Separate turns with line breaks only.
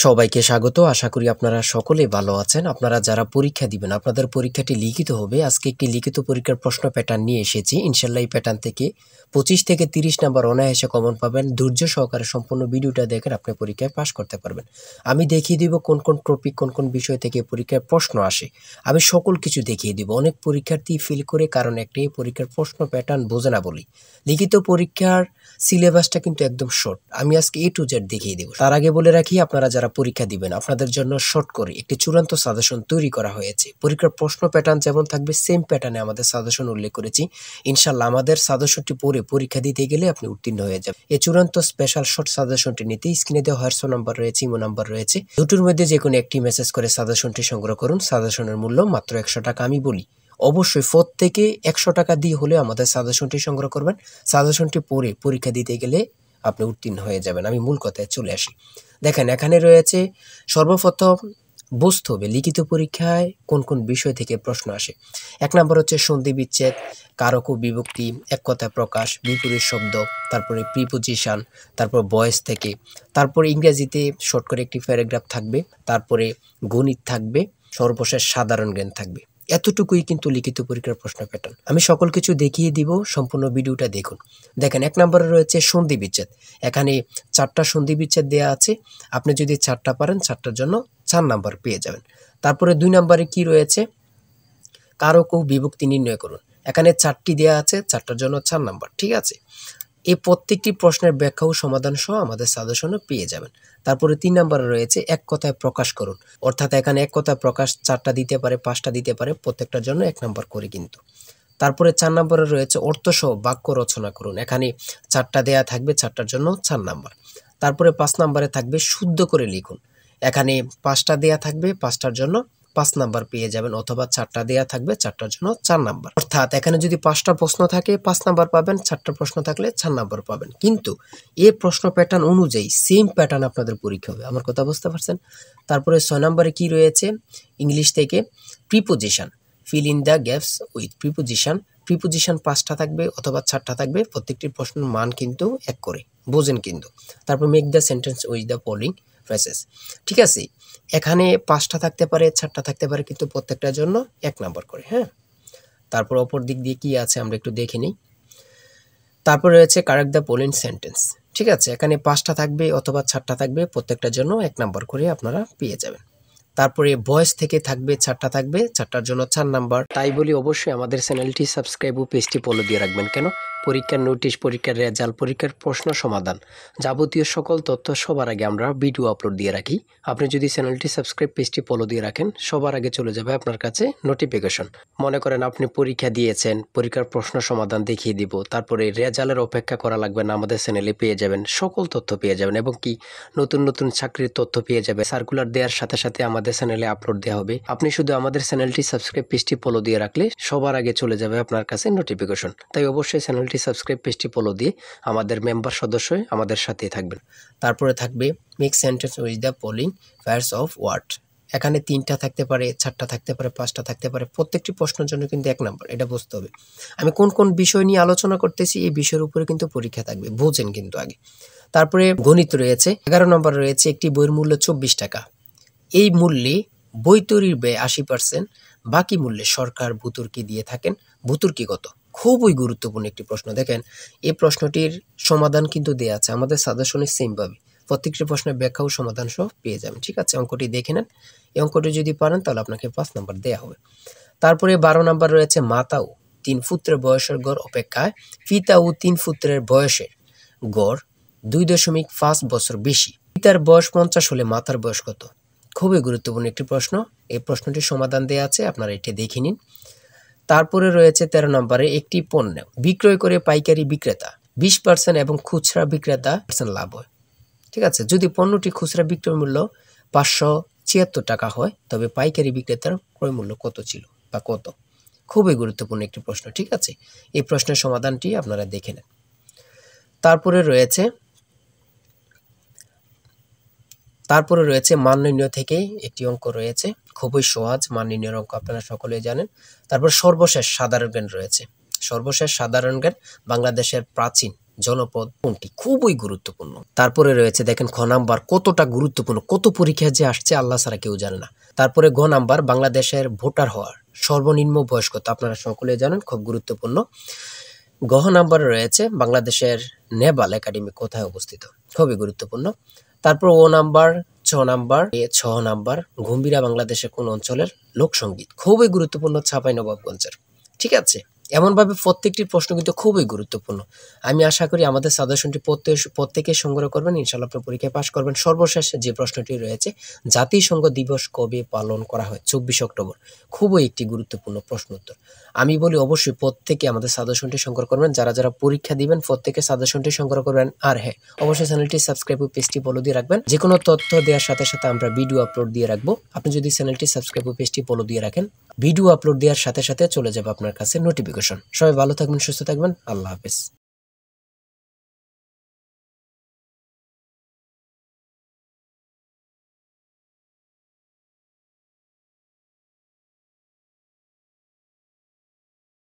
সবাইকে স্বাগত। আশা করি আপনারা সকলেই ভালো আছেন। আপনারা যারা পরীক্ষা দিবেন, আপনাদের পরীক্ষাটি লিখিত হবে। আজকে একটি লিখিত পরীক্ষার প্রশ্ন প্যাটার্ন নিয়ে এসেছি। ইনশাল্লাহ এই প্যাটার্ন থেকে 25 থেকে 30 নাম্বার অনায়াসে কমন পাবেন। ধৈর্য সহকারে সম্পূর্ণ ভিডিওটা দেখেন, আপনি পরীক্ষায় পাস করতে পারবেন। আমি দেখিয়ে দিব কোন কোন টপিক, কোন কোন বিষয় থেকে পরীক্ষায় প্রশ্ন আসে। আমি সকল কিছু দেখিয়ে দিব। অনেক পরীক্ষার্থী ফেল করে কারণ একটাই, পরীক্ষার প্রশ্ন প্যাটার্ন বোঝে না বলি। লিখিত পরীক্ষার সিলেবাসটা কিন্তু একদম শর্ট। আমি আজকে A to Z দেখিয়ে দেব। তার আগে বলে রাখি, আপনারা যারা পরীক্ষা দিবেন আপনাদের জন্য শর্ট করে একটি চূড়ান্ত সাজেশন তৈরি করা হয়েছে। পরীক্ষার প্রশ্ন প্যাটার্ন যেমন থাকবে সেম প্যাটার্নে আমাদের সাজেশন উল্লেখ করেছি। ইনশাল্লাহ আমাদের সাজেশনটি পড়ে পরীক্ষা দিতে গেলে আপনি উত্তীর্ণ হয়ে যাবেন। এই চূড়ান্ত স্পেশাল শর্ট সাজেশনটি নিতে স্ক্রিনে দেওয়া হোয়াটসঅ্যাপ নাম্বার রয়েছে, ইমো নাম্বার রয়েছে। দুটোর মধ্যে যে কোনো একটি মেসেজ করে সাজেশনটি সংগ্রহ করুন। সাজেশনের মূল্য মাত্র 100 টাকা। আমি বলি অবশ্যই প্রত্যেকে 100 টাকা দিয়ে হলে আমাদের সাজেশনটি সংগ্রহ করবেন। সাজেশনটি পড়ে পরীক্ষা দিতে গেলে আপনি উত্তীর্ণ হয়ে যাবেন। আমি মূল কথায় চলে আসি। দেখেন, এখানে রয়েছে সর্বপ্রথম বুঝতে হবে লিখিত পরীক্ষায় কোন কোন বিষয় থেকে প্রশ্ন আসে। 1 নম্বর হচ্ছে সন্ধি বিচ্ছেদ, কারক ও বিভক্তি, এক কথায় প্রকাশ, বিপরীত শব্দ, তারপরে প্রিপোজিশন, তারপর ভয়েস থেকে, তারপরে ইংরেজিতে শর্ট করে একটি প্যারাগ্রাফ থাকবে, তারপরে গণিত থাকবে, সর্বশেষ সাধারণ জ্ঞান থাকবে। এতটুকুই কিন্তু লিখিত পরীক্ষার প্রশ্ন প্যাটার্ন। আমি সকল কিছু দেখিয়ে দিব, সম্পূর্ণ ভিডিওটা দেখুন। দেখেন, 1 নম্বরে রয়েছে সন্ধি বিচ্ছেদ। এখানে 4টা সন্ধি বিচ্ছেদ দেওয়া আছে। আপনি যদি 4টা পারেন 4টার জন্য 4 নাম্বার পেয়ে যাবেন। তারপরে 2 নম্বরে কি রয়েছে, কারক ও বিভক্তি নির্ণয় করুন। এখানে 4টি দেওয়া আছে, 4টার জন্য 4 নাম্বার। ঠিক আছে, এই প্রত্যেকটি প্রশ্নের ব্যাখ্যা ও সমাধান সহ আমাদের সাজেশনে পেয়ে যাবেন। তারপরে 3 নম্বরে রয়েছে এক কথায় প্রকাশ করুন। অর্থাৎ এখানে এক কথায় প্রকাশ 4টা দিতে পারে, 5টা দিতে পারে, প্রত্যেকটার জন্য 1 নাম্বার করে কিন্তু। তারপরে 4 নম্বরে রয়েছে অর্থসহ বাক্য রচনা করুন। এখানে 4টা দেয়া থাকবে, 4টার জন্য 4 নাম্বার। তারপরে 5 নম্বরে থাকবে শুদ্ধ করে লিখুন। এখানে 5টা দেয়া থাকবে, 5টার জন্য 5 নাম্বার পেয়ে যাবেন, অথবা 4টা দেয়া থাকবে, 4টার জন্য 4 নাম্বার। অর্থাৎ এখানে যদি 5টা প্রশ্ন থাকে 5 নাম্বার পাবেন, 4টা প্রশ্ন থাকলে 4 নাম্বার পাবেন। কিন্তু এই প্রশ্ন প্যাটার্ন অনুযায়ী সেম প্যাটার্ন আপনাদের পরীক্ষা হবে। আমার কথা বুঝতে পারছেন? তারপরে 6 নম্বরে কি রয়েছে, ইংলিশ থেকে preposition, fill in the gaps with preposition. Preposition 5টা থাকবে অথবা 4টা থাকবে, প্রত্যেকটি প্রশ্নের মান কিন্তু 1 করে, বোঝেন কিন্তু। তারপর make the sentence with the following phrases. ঠিক আছে, এখানে 5টা থাকতে পারে, 4টা থাকতে পারে, কিন্তু প্রত্যেকটার জন্য 1 নাম্বার করে। হ্যাঁ, তারপর অপর দিক দিয়ে কি আছে আমরা একটু দেখে নিই। তারপর রয়েছে কারেক্ট দ্য ফলোইং সেন্টেন্স। ঠিক আছে, এখানে 5টা থাকবে অথবা 4টা থাকবে, প্রত্যেকটার জন্য 1 নাম্বার করে আপনারা পেয়ে যাবেন। তারপরে ভয়েস থেকে থাকবে 4টা থাকবে, 4টার জন্য 4 নাম্বার। তাই বলি অবশ্যই আমাদের চ্যানেলটি সাবস্ক্রাইব ও পেজটি ফলো দিয়ে রাখবেন। কেন? পরীক্ষার নোটিশ, পরীক্ষার রেজাল্ট, পরীক্ষার প্রশ্ন সমাধান, যাবতীয় সকল তথ্য সবার আগে আমরা ভিডিও আপলোড দিয়ে রাখি। আপনি যদি চ্যানেলটি সাবস্ক্রাইব, পেজটি ফলো দিয়ে রাখেন, সবার আগে চলে যাবে আপনার কাছে নোটিফিকেশন। মনে করেন আপনি পরীক্ষা দিয়েছেন, পরীক্ষার প্রশ্ন সমাধান দেখিয়ে দিব, তারপরে রেজাল্টের অপেক্ষা করা লাগবে না, আমাদের চ্যানেলে পেয়ে যাবেন, সকল তথ্য পেয়ে যাবেন, এবং কি নতুন নতুন চাকরির তথ্য পেয়ে যাবে। সার্কুলার দেওয়ার সাথে সাথে আমাদের চ্যানেলে আপলোড দেওয়া হবে। আপনি শুধু আমাদের চ্যানেলটি সাবস্ক্রাইব, পেজটি ফলো দিয়ে রাখলে সবার আগে চলে যাবে আপনার কাছে নোটিফিকেশন। তাই অবশ্যই চ্যানেলটি সাবস্ক্রাইব, পেজটি ফলো দিয়ে আমাদের মেম্বার সদস্য হয়ে আমাদের সাথেই থাকবেন। তারপরে থাকবে make sentence with the following pairs of word. এখানে 3টা থাকতে পারে, 4টা থাকতে পারে, 5টা থাকতে পারে, প্রত্যেকটি প্রশ্নের জন্য কিন্তু 1 নাম্বার। এটা বুঝতে হবে। আমি কোন কোন বিষয় নিয়ে আলোচনা করতেছি, এই বিষয়ের উপরে কিন্তু পরীক্ষা থাকবে, বোঝেন কিন্তু আগে। তারপরে গণিত রয়েছে, 11 নম্বর রয়েছে একটি বইয়ের মূল্য 24 টাকা। এই মূল্যে বই তৈরির ব্যয় 80%, বাকি মূল্যে সরকার ভর্তুকি দিয়ে থাকেন। ভর্তুকি কত? খুবই গুরুত্বপূর্ণ একটি প্রশ্ন। দেখেন, এই প্রশ্নটির সমাধান কিন্তু দেওয়া আছে আমাদের সাজেশনে সেম ভাবে। প্রত্যেকটি প্রশ্নের ব্যাখ্যা ও সমাধান সহ পেয়ে যাবেন। ঠিক আছে, অঙ্কটি দেখে নেন। এই অঙ্কটি যদি পারেন তাহলে আপনাকে 5 নাম্বার দেওয়া হবে। তারপরে 12 নাম্বার রয়েছে মাতা ও 3 পুত্রের বয়সের গড় অপেক্ষায় পিতা ও 3 পুত্রের বয়সের গড় 2.5 বছর বেশি। পিতার বয়স 50 হলে মাতার বয়স কত? খুবই গুরুত্বপূর্ণ একটি প্রশ্ন। এই প্রশ্নটির সমাধান দেওয়া আছে, আপনারা এটি দেখে নিন। তারপরে রয়েছে 13 নম্বরে একটি পণ্য বিক্রয় করে পাইকারি বিক্রেতা 20% এবং খুচরা বিক্রেতা লাভ হয়। ঠিক আছে, যদি পণ্যটি খুচরা বিক্রয় মূল্য 576 টাকা হয়, তবে পাইকারি বিক্রেতার ক্রয় মূল্য কত ছিল বা কত? খুবই গুরুত্বপূর্ণ একটি প্রশ্ন। ঠিক আছে, এই প্রশ্নের সমাধানটি আপনারা দেখে নেন। তারপরে রয়েছে মান নির্ণয় থেকে একটি অঙ্ক রয়েছে, খুবই সহজ মান নির্ণয়ের অঙ্ক, আপনারা সকলেই জানেন। তারপর সর্বশেষ সাধারণ জ্ঞান রয়েছে। সর্বশেষ সাধারণ জ্ঞান বাংলাদেশের প্রাচীন জনপদ কোনটি? খুবই গুরুত্বপূর্ণ। তারপরে রয়েছে দেখেন খ নাম্বার, কতটা গুরুত্বপূর্ণ, কত পরীক্ষা যে আসছে আল্লাহ ছাড়া কেউ জানে না। তারপরে গ নাম্বার, বাংলাদেশের ভোটার হওয়ার সর্বনিম্ন বয়স কত? আপনারা সকলে জানেন, খুব গুরুত্বপূর্ণ। গ নাম্বারে রয়েছে বাংলাদেশের নেভাল একাডেমি কোথায় অবস্থিত? খুবই গুরুত্বপূর্ণ। তারপর ও নাম্বার, ছ নাম্বার গম্ভীরা বাংলাদেশের কোন অঞ্চলের লোকসঙ্গীত? খুবই গুরুত্বপূর্ণ, চাঁপাইনবাবগঞ্জের। ঠিক আছে, এমনভাবে প্রত্যেকটি প্রশ্ন কিন্তু খুবই গুরুত্বপূর্ণ। আমি আশা করি আমাদের সাজেশনটি প্রত্যেকে সংগ্রহ করবেন, ইনশাআল্লাহ আপনি পরীক্ষায় পাশ করবেন। সর্বশেষ যে প্রশ্নটি রয়েছে, জাতিসংঘ দিবস কবে পালন করা হয়? 24 অক্টোবর। খুবই একটি গুরুত্বপূর্ণ প্রশ্ন উত্তর। আমি বলি অবশ্যই প্রত্যেকে আমাদের সাজেশনটি সংগ্রহ করবেন। যারা যারা পরীক্ষা দিবেন প্রত্যেকে সাজেশনটি সংগ্রহ করবেন। আর হ্যাঁ, অবশ্যই চ্যানেলটি সাবস্ক্রাইব ও পেজটি ফলো দিয়ে রাখবেন। যে কোনো তথ্য দেওয়ার সাথে সাথে আমরা ভিডিও আপলোড দিয়ে রাখবো। আপনি যদি চ্যানেলটি সাবস্ক্রাইব ও পেজটি ফলো দিয়ে রাখেন, ভিডিও আপলোড দেওয়ার সাথে সাথে চলে যাবে আপনার কাছে নোটিফিকেশন। সবাই ভালো থাকবেন, সুস্থ থাকবেন। আল্লাহ হাফেজ।